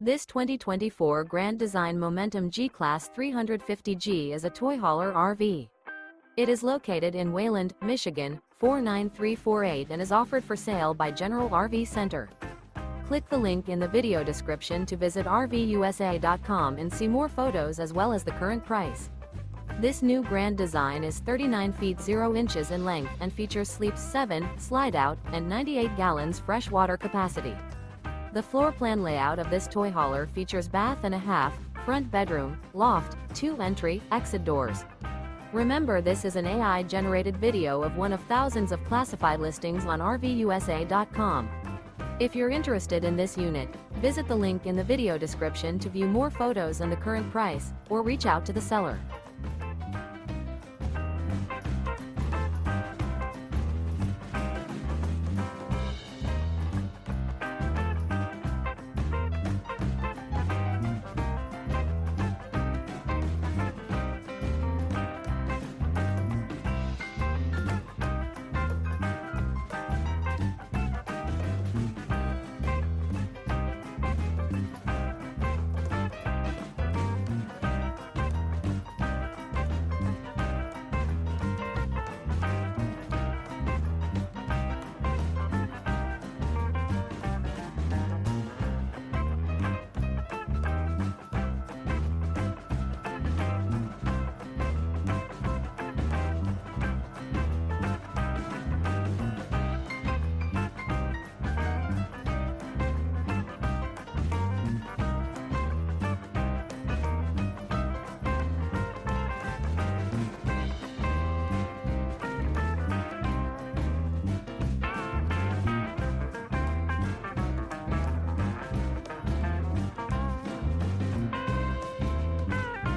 This 2024 Grand Design Momentum G-Class 350G is a toy hauler RV. It is located in Wayland, Michigan, 49348 and is offered for sale by General RV Center. Click the link in the video description to visit RVUSA.com and see more photos as well as the current price. This new Grand Design is 39 feet 0 inches in length and features sleeps 7, slide-out, and 98 gallons fresh water capacity. The floor plan layout of this toy hauler features bath and a half, front bedroom, loft, 2 entry, exit doors. Remember, this is an AI-generated video of one of thousands of classified listings on RVUSA.com. If you're interested in this unit, visit the link in the video description to view more photos and the current price, or reach out to the seller.